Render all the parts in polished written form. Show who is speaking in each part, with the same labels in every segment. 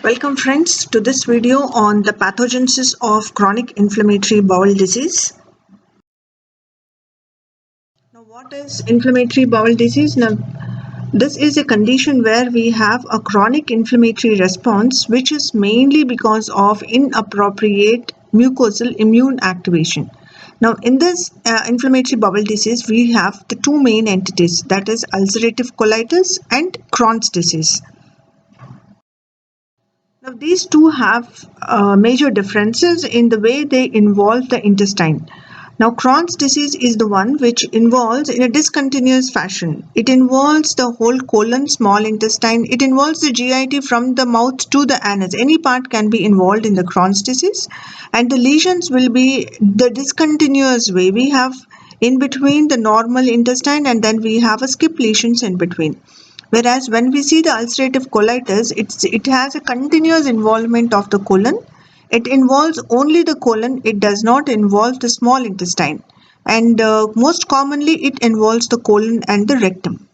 Speaker 1: Welcome friends to this video on the pathogenesis of chronic inflammatory bowel disease. Now what is inflammatory bowel disease? Now this is a condition where we have a chronic inflammatory response which is mainly because of inappropriate mucosal immune activation. Now in this inflammatory bowel disease we have the two main entities, that is ulcerative colitis and Crohn's disease. Now, these two have major differences in the way they involve the intestine. Now, Crohn's disease is the one which involves in a discontinuous fashion. It involves the whole colon, small intestine. It involves the GIT from the mouth to the anus. Any part can be involved in the Crohn's disease, and the lesions will be the discontinuous way. We have in between the normal intestine, and then we have a skip lesions in between. Whereas when we see the ulcerative colitis, it has a continuous involvement of the colon. It involves only the colon. It does not involve the small intestine. And most commonly, it involves the colon and the rectum.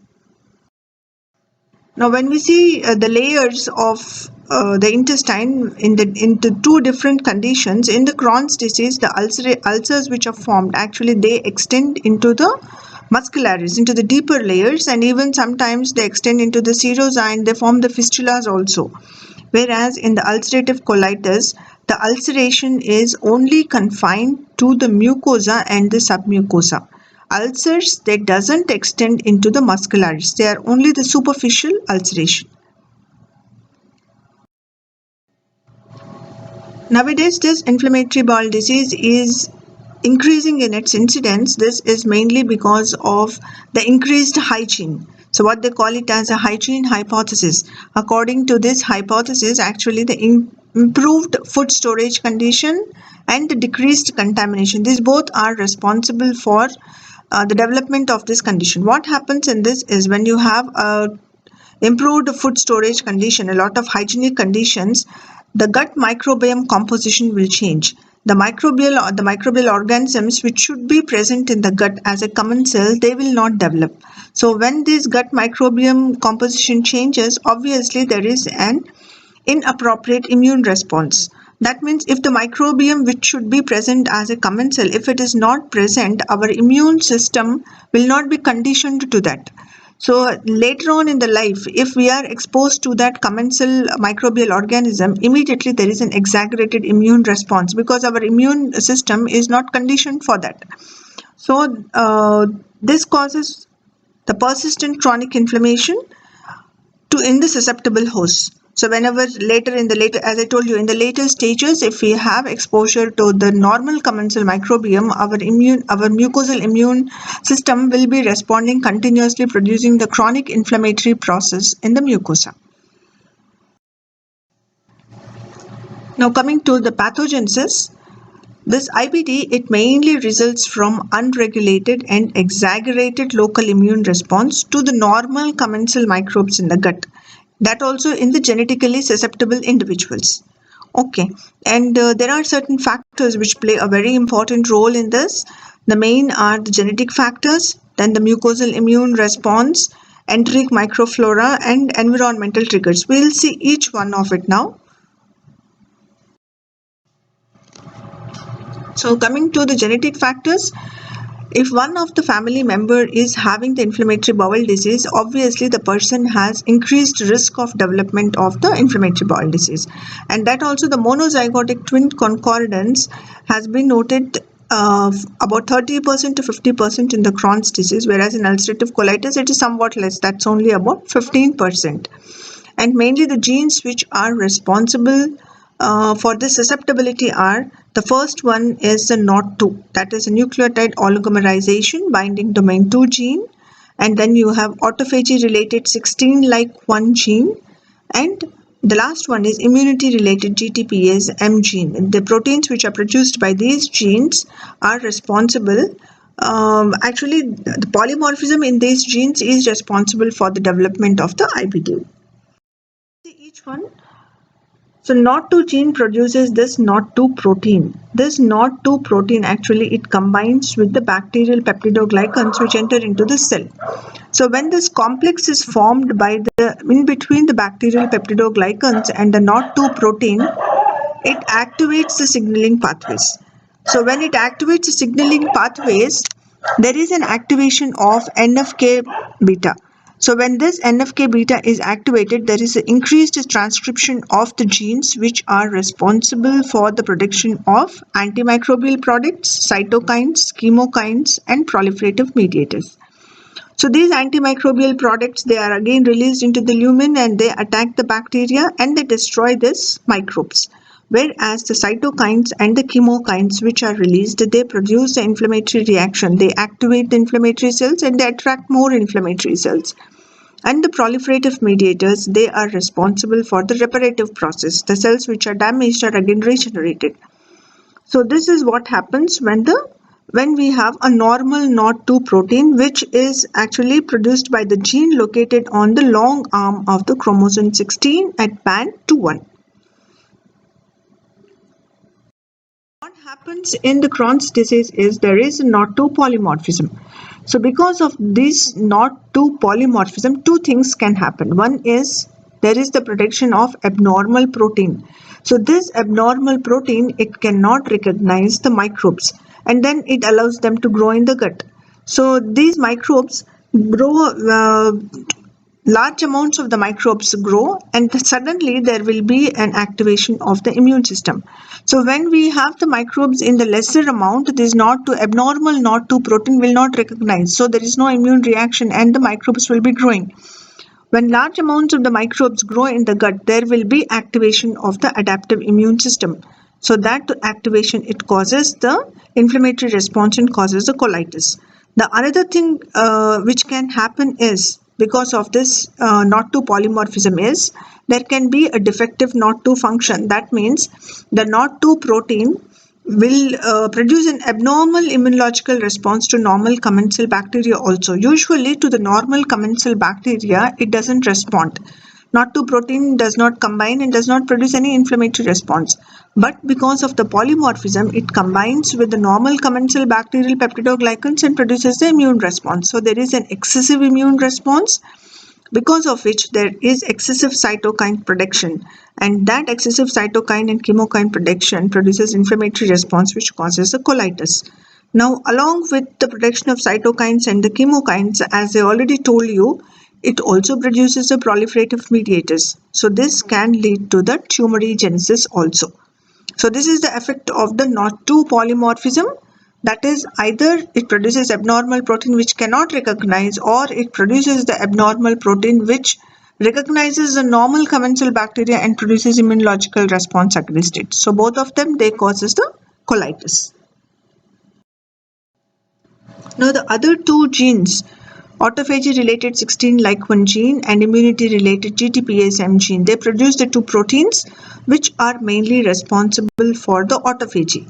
Speaker 1: Now, when we see the layers of the intestine into two different conditions, in the Crohn's disease, the ulcers which are formed, actually they extend into the muscularis, into the deeper layers, and even sometimes they extend into the serosa and they form the fistulas also. Whereas in the ulcerative colitis, the ulceration is only confined to the mucosa and the submucosa. Ulcers, they doesn't extend into the muscularis. They are only the superficial ulceration. Nowadays, this inflammatory bowel disease is increasing in its incidence. This is mainly because of the increased hygiene. So what they call it as a hygiene hypothesis. According to this hypothesis, actually the improved food storage condition and the decreased contamination, these both are responsible for the development of this condition. What happens in this is when you have a improved food storage condition, a lot of hygienic conditions, the gut microbiome composition will change. The microbial organisms which should be present in the gut as a commensal, they will not develop. So when this gut microbiome composition changes, obviously there is an inappropriate immune response. That means if the microbiome which should be present as a commensal, if it is not present, our immune system will not be conditioned to that. So later on in the life, if we are exposed to that commensal microbial organism, immediately there is an exaggerated immune response because our immune system is not conditioned for that. So this causes the persistent chronic inflammation in the susceptible hosts. So whenever as I told you, in the later stages, if we have exposure to the normal commensal microbiome, our mucosal immune system will be responding continuously, producing the chronic inflammatory process in the mucosa. Now coming to the pathogenesis, this IBD, it mainly results from unregulated and exaggerated local immune response to the normal commensal microbes in the gut. That also in the genetically susceptible individuals. Okay, and there are certain factors which play a very important role in this. The main are the genetic factors, then the mucosal immune response, enteric microflora, and environmental triggers. We'll see each one of it now. So coming to the genetic factors, if one of the family member is having the inflammatory bowel disease, obviously the person has increased risk of development of the inflammatory bowel disease. And that also the monozygotic twin concordance has been noted about 30% to 50% in the Crohn's disease, whereas in ulcerative colitis it is somewhat less, that's only about 15%. And mainly the genes which are responsible for this susceptibility are, the first one is the NOT2, that is a nucleotide oligomerization binding domain 2 gene, and then you have autophagy related 16-like-1 gene, and the last one is immunity related GTPase M gene. The proteins which are produced by these genes are responsible. Actually, the polymorphism in these genes is responsible for the development of the IBD. Each one. So NOT2 gene produces this NOT2 protein. This NOT2 protein actually it combines with the bacterial peptidoglycans which enter into the cell. So when this complex is formed by the in between the bacterial peptidoglycans and the NOT2 protein, it activates the signaling pathways. So when it activates the signaling pathways, there is an activation of NFK beta. So when this NFK beta is activated, there is an increased transcription of the genes which are responsible for the production of antimicrobial products, cytokines, chemokines, and proliferative mediators. So these antimicrobial products, they are again released into the lumen and they attack the bacteria and they destroy these microbes. Whereas the cytokines and the chemokines which are released, they produce the inflammatory reaction. They activate the inflammatory cells and they attract more inflammatory cells. And the proliferative mediators, they are responsible for the reparative process. The cells which are damaged are again regenerated. So this is what happens when we have a normal NOT2 protein which is actually produced by the gene located on the long arm of the chromosome 16 at band 2-1. What happens in the Crohn's disease is there is a NOT2 polymorphism. So because of this NOT2 polymorphism, two things can happen. One is there is the production of abnormal protein. So this abnormal protein, it cannot recognize the microbes and then it allows them to grow in the gut. So these microbes grow, large amounts of the microbes grow and suddenly there will be an activation of the immune system. So when we have the microbes in the lesser amount, this abnormal NOT2 protein will not recognize. So there is no immune reaction and the microbes will be growing. When large amounts of the microbes grow in the gut, there will be activation of the adaptive immune system. So that activation, it causes the inflammatory response and causes the colitis. The another thing which can happen is because of this NOT2 polymorphism is there can be a defective NOT2 function. That means the NOT2 protein will produce an abnormal immunological response to normal commensal bacteria also. Usually to the normal commensal bacteria, it doesn't respond. NOT2 protein does not combine and does not produce any inflammatory response. But because of the polymorphism, it combines with the normal commensal bacterial peptidoglycans and produces the immune response. So there is an excessive immune response, because of which there is excessive cytokine production, and that excessive cytokine and chemokine production produces inflammatory response which causes the colitis. Now, along with the production of cytokines and the chemokines, as I already told you, it also produces the proliferative mediators. So this can lead to the tumorigenesis also. So this is the effect of the NOT2 polymorphism. That is, either it produces abnormal protein which cannot recognize, or it produces the abnormal protein which recognizes the normal commensal bacteria and produces immunological response against it. So both of them, they causes the colitis. Now the other two genes, autophagy related 16-like-1 gene and immunity related GTPSM gene, they produce the two proteins which are mainly responsible for the autophagy.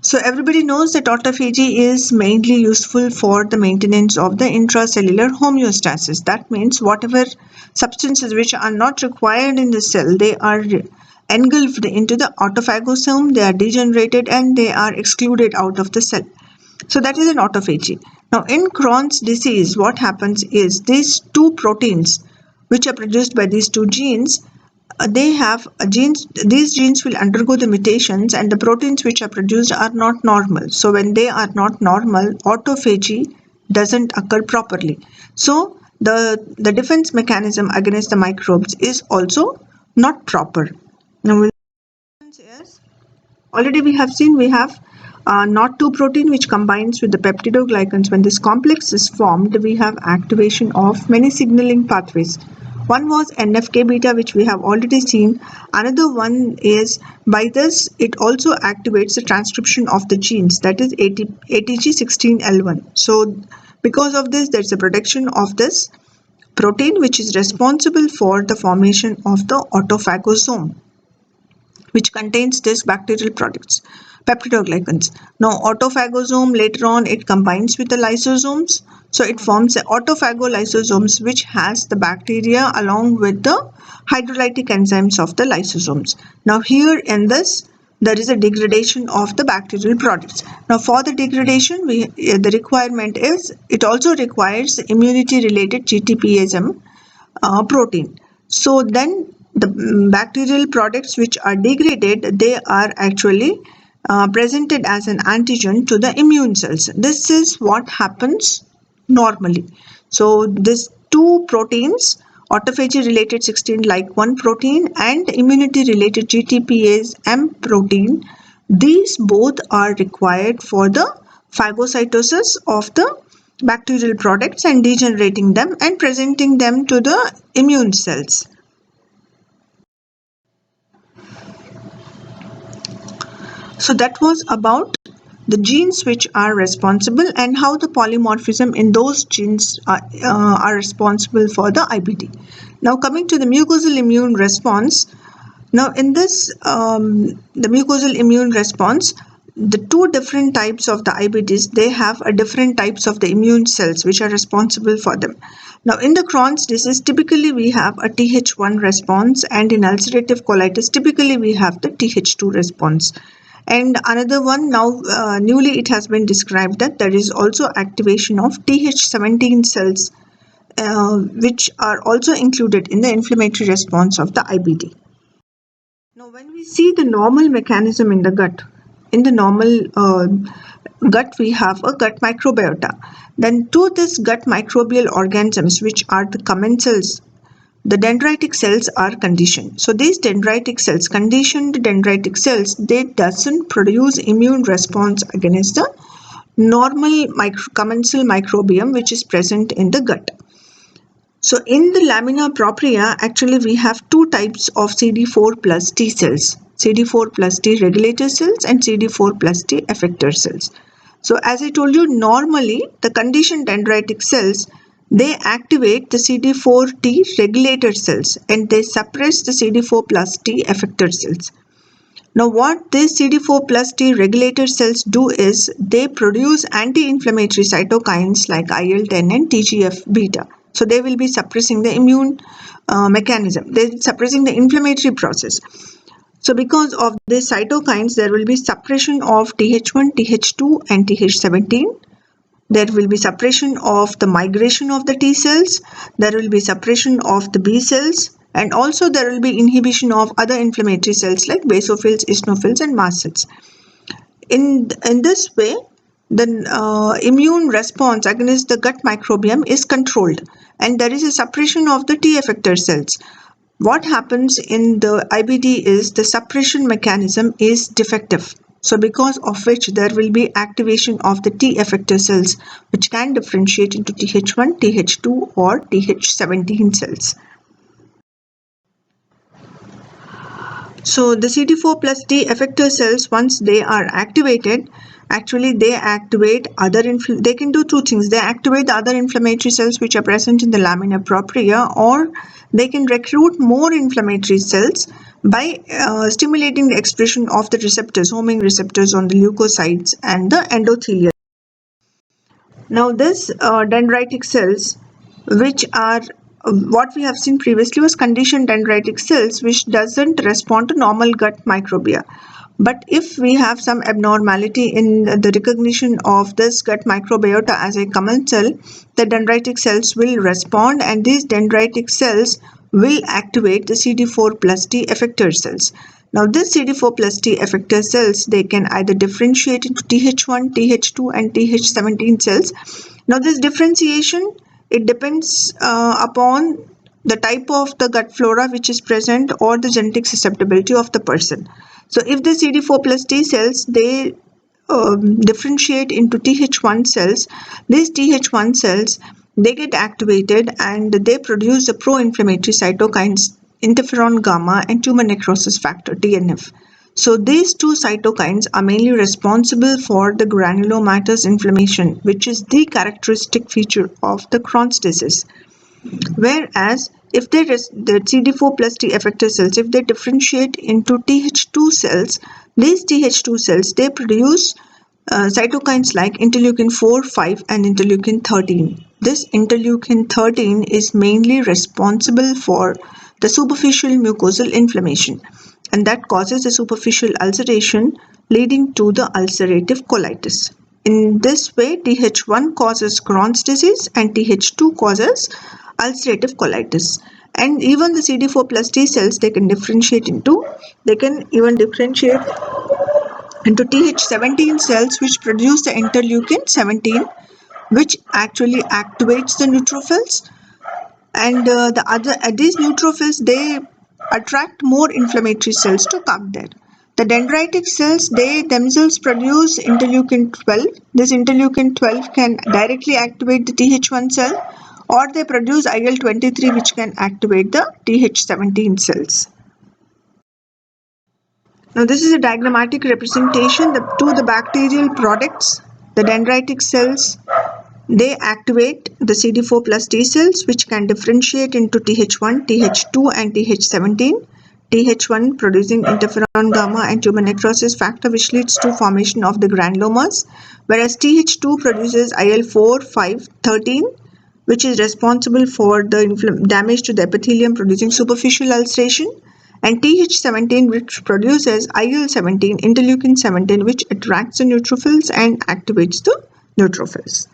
Speaker 1: So everybody knows that autophagy is mainly useful for the maintenance of the intracellular homeostasis. That means whatever substances which are not required in the cell, they are engulfed into the autophagosome, they are degenerated and they are excluded out of the cell. So that is an autophagy. Now in Crohn's disease, what happens is these two proteins which are produced by these two genes, these genes will undergo the mutations and the proteins which are produced are not normal. So when they are not normal, autophagy doesn't occur properly. So the defense mechanism against the microbes is also not proper. Now already we have seen we have NOT2 protein which combines with the peptidoglycans. When this complex is formed, we have activation of many signaling pathways. One was NFK beta, which we have already seen. Another one is, by this, it also activates the transcription of the genes, that is ATG16L1. So because of this, there's a production of this protein which is responsible for the formation of the autophagosome, which contains these bacterial products. peptidoglycans. Now autophagosome, later on it combines with the lysosomes, so it forms the autophagolysosomes, which has the bacteria along with the hydrolytic enzymes of the lysosomes. Now here in this there is a degradation of the bacterial products. Now for the degradation, the requirement is, it also requires immunity related GTPasm protein. So then the bacterial products which are degraded, they are actually presented as an antigen to the immune cells. This is what happens normally. So these two proteins, autophagy related 16 like 1 protein and immunity related GTPase M protein, these both are required for the phagocytosis of the bacterial products and degenerating them and presenting them to the immune cells. So that was about the genes which are responsible and how the polymorphism in those genes are responsible for the IBD. Now coming to the mucosal immune response. Now in this, the mucosal immune response, the two different types of the IBDs, they have a different types of the immune cells which are responsible for them. Now in the Crohn's disease, typically we have a Th1 response, and in ulcerative colitis, typically we have the Th2 response. And another one, now newly it has been described that there is also activation of Th17 cells which are also included in the inflammatory response of the IBD. Now when we see the normal mechanism in the gut, in the normal gut we have a gut microbiota. Then to this gut microbial organisms, which are the commensals, the dendritic cells are conditioned. So these dendritic cells, conditioned dendritic cells, they doesn't produce immune response against the normal commensal microbiome which is present in the gut. So in the lamina propria, actually we have two types of CD4 plus T cells, CD4 plus T regulator cells and CD4 plus T effector cells. So as I told you, normally the conditioned dendritic cells, they activate the CD4 T regulator cells and they suppress the CD4 plus T effector cells. Now what these CD4 plus T regulator cells do is they produce anti-inflammatory cytokines like IL-10 and TGF-beta. So they will be suppressing the immune mechanism. They're suppressing the inflammatory process. So because of these cytokines, there will be suppression of Th1, Th2 and Th17. There will be suppression of the migration of the T cells. There will be suppression of the B cells. And also there will be inhibition of other inflammatory cells like basophils, eosinophils and mast cells. In this way, the immune response against the gut microbiome is controlled and there is a suppression of the T effector cells. What happens in the IBD is the suppression mechanism is defective. So because of which there will be activation of the T effector cells which can differentiate into Th1, Th2 or Th17 cells. So the CD4 plus T effector cells, once they are activated, actually they activate they can do two things. They activate the other inflammatory cells which are present in the lamina propria, or they can recruit more inflammatory cells by stimulating the expression of the receptors, homing receptors on the leukocytes and the endothelial. Now this dendritic cells, which are what we have seen previously was conditioned dendritic cells which doesn't respond to normal gut microbia. But if we have some abnormality in the recognition of this gut microbiota as a commensal, the dendritic cells will respond and these dendritic cells will activate the CD4 plus T effector cells. Now this CD4 plus T effector cells, they can either differentiate into Th1, Th2 and Th17 cells. Now this differentiation, it depends upon the type of the gut flora which is present or the genetic susceptibility of the person. So if the CD4 plus T cells, they differentiate into Th1 cells, these Th1 cells, they get activated and they produce the pro-inflammatory cytokines interferon gamma and tumor necrosis factor TNF. So these two cytokines are mainly responsible for the granulomatous inflammation, which is the characteristic feature of the Crohn's disease. Whereas if the CD4 plus T effector cells, if they differentiate into Th2 cells, These Th2 cells, they produce cytokines like interleukin 4, 5 and interleukin 13. This interleukin 13 is mainly responsible for the superficial mucosal inflammation, and that causes a superficial ulceration leading to the ulcerative colitis. In this way, Th1 causes Crohn's disease and Th2 causes ulcerative colitis. And even the CD4 plus T cells, they can even differentiate into Th17 cells, which produce the interleukin 17, which actually activates the neutrophils. And these neutrophils, they attract more inflammatory cells to come there. The dendritic cells, they themselves produce interleukin 12. This interleukin 12 can directly activate the Th1 cell, or they produce IL-23, which can activate the Th17 cells. Now this is a diagrammatic representation to the bacterial products. The dendritic cells, they activate the CD4 plus T cells, which can differentiate into Th1, Th2 and Th17. Th1 producing interferon gamma and tumor necrosis factor, which leads to formation of the granulomas, whereas Th2 produces IL-4, 5, 13, which is responsible for the damage to the epithelium, producing superficial ulceration, and Th17, which produces IL-17, interleukin 17, which attracts the neutrophils and activates the neutrophils.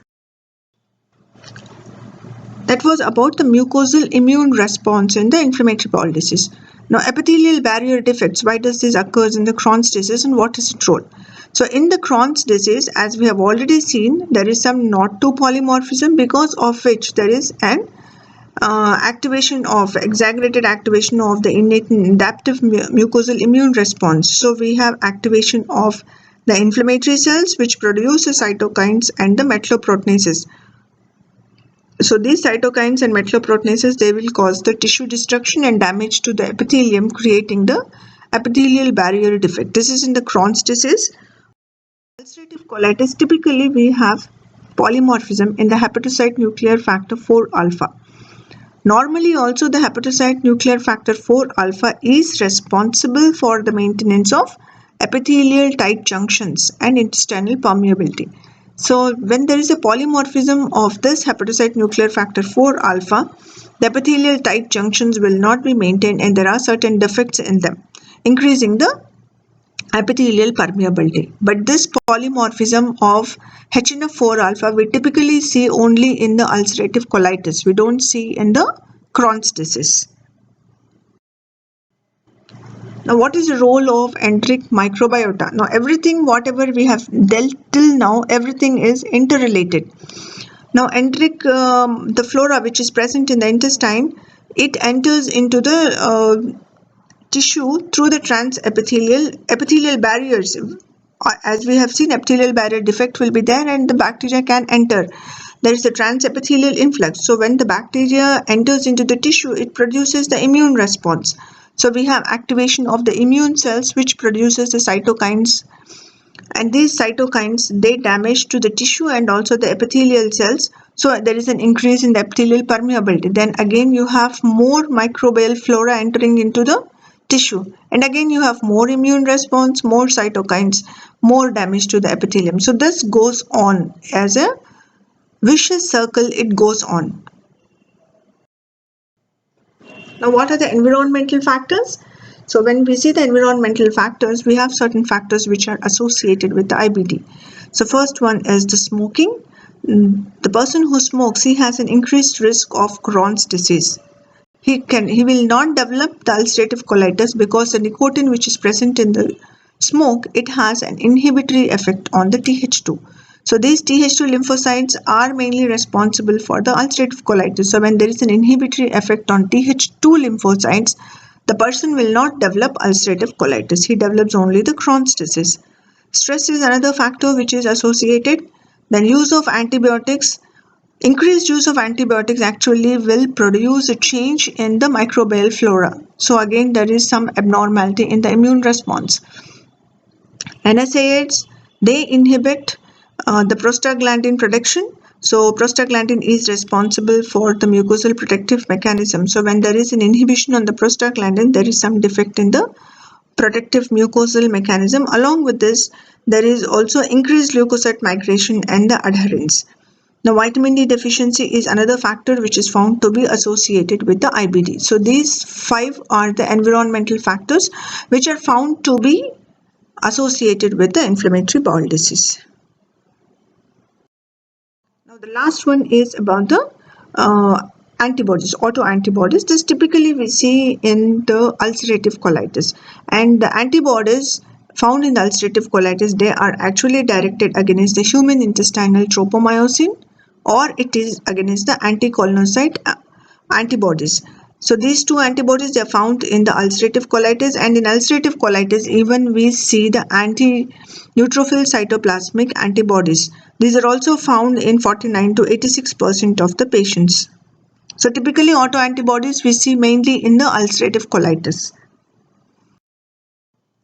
Speaker 1: That was about the mucosal immune response in the inflammatory bowel disease. Now, epithelial barrier defects, why does this occurs in the Crohn's disease and what is its role? So, in the Crohn's disease, as we have already seen, there is some NOD2 polymorphism, because of which there is an exaggerated activation of the innate and adaptive mucosal immune response. So, we have activation of the inflammatory cells, which produce the cytokines and the metalloproteinases. So these cytokines and metalloproteinases, they will cause the tissue destruction and damage to the epithelium, creating the epithelial barrier defect. This is in the Crohn's disease. Ulcerative colitis, typically we have polymorphism in the hepatocyte nuclear factor 4 alpha. Normally also the hepatocyte nuclear factor 4 alpha is responsible for the maintenance of epithelial tight junctions and intestinal permeability. So when there is a polymorphism of this hepatocyte nuclear factor 4 alpha, the epithelial tight junctions will not be maintained and there are certain defects in them, increasing the epithelial permeability. But this polymorphism of HNF4 alpha we typically see only in the ulcerative colitis. We don't see in the Crohn's disease. Now, what is the role of enteric microbiota? Now, everything, whatever we have dealt till now, everything is interrelated. Now, enteric, the flora which is present in the intestine, it enters into the tissue through the epithelial barriers. As we have seen, epithelial barrier defect will be there and the bacteria can enter. There is a transepithelial influx. So, when the bacteria enters into the tissue, it produces the immune response. So we have activation of the immune cells, which produces the cytokines, and these cytokines, they damage to the tissue and also the epithelial cells. So there is an increase in the epithelial permeability. Then again you have more microbial flora entering into the tissue, and again you have more immune response, more cytokines, more damage to the epithelium. So this goes on as a vicious circle, it goes on. Now, what are the environmental factors? So, when we see the environmental factors, we have certain factors which are associated with the IBD. So, first one is the smoking. The person who smokes, he has an increased risk of Crohn's disease. He will not develop the ulcerative colitis because the nicotine which is present in the smoke, it has an inhibitory effect on the Th2. So these Th2 lymphocytes are mainly responsible for the ulcerative colitis. So when there is an inhibitory effect on Th2 lymphocytes, the person will not develop ulcerative colitis. He develops only the Crohn's disease. Stress is another factor which is associated. Then use of antibiotics. Increased use of antibiotics actually will produce a change in the microbial flora. So again, there is some abnormality in the immune response. NSAIDs, they inhibit the prostaglandin production. So prostaglandin is responsible for the mucosal protective mechanism. So when there is an inhibition on the prostaglandin, there is some defect in the protective mucosal mechanism. Along with this, there is also increased leukocyte migration and the adherence. Now, vitamin D deficiency is another factor which is found to be associated with the IBD. So, these 5 are the environmental factors which are found to be associated with the inflammatory bowel disease. Now, the last one is about the antibodies, autoantibodies. This typically we see in the ulcerative colitis, and the antibodies found in the ulcerative colitis, they are actually directed against the human intestinal tropomyosin, or it is against the anticholinergic antibodies. So these two antibodies are found in the ulcerative colitis, and in ulcerative colitis even we see the anti-neutrophil cytoplasmic antibodies. These are also found in 49 to 86% of the patients. So typically autoantibodies we see mainly in the ulcerative colitis.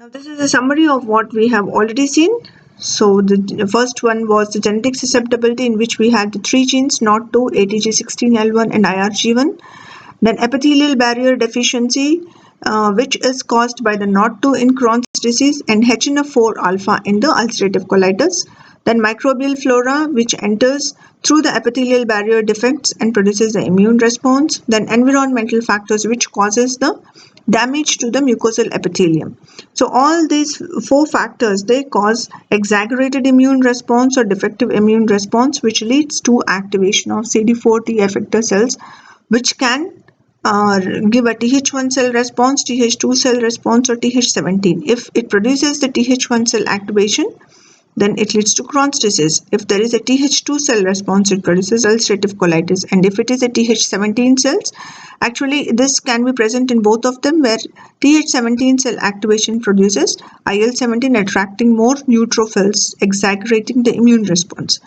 Speaker 1: Now this is a summary of what we have already seen. So the first one was the genetic susceptibility, in which we had the 3 genes, NOD2, ATG16L1 and IRG1. Then epithelial barrier deficiency, which is caused by the NOD2 in Crohn's disease and HNF4 alpha in the ulcerative colitis. Then microbial flora, which enters through the epithelial barrier defects and produces the immune response. Then environmental factors, which causes the damage to the mucosal epithelium. So all these 4 factors, they cause exaggerated immune response or defective immune response, which leads to activation of CD4 T effector cells, which can give a Th1 cell response, Th2 cell response, or Th17. If it produces the Th1 cell activation, then it leads to Crohn's disease. If there is a Th2 cell response, it produces ulcerative colitis. And if it is a Th17 cells, actually this can be present in both of them, where Th17 cell activation produces IL-17 attracting more neutrophils, exaggerating the immune response.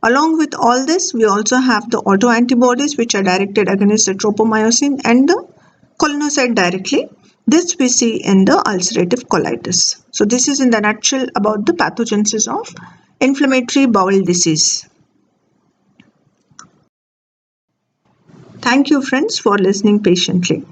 Speaker 1: Along with all this, we also have the autoantibodies, which are directed against the tropomyosin and the cholinergic directly. This we see in the ulcerative colitis. So this is in the nutshell about the pathogenesis of inflammatory bowel disease. Thank you friends for listening patiently.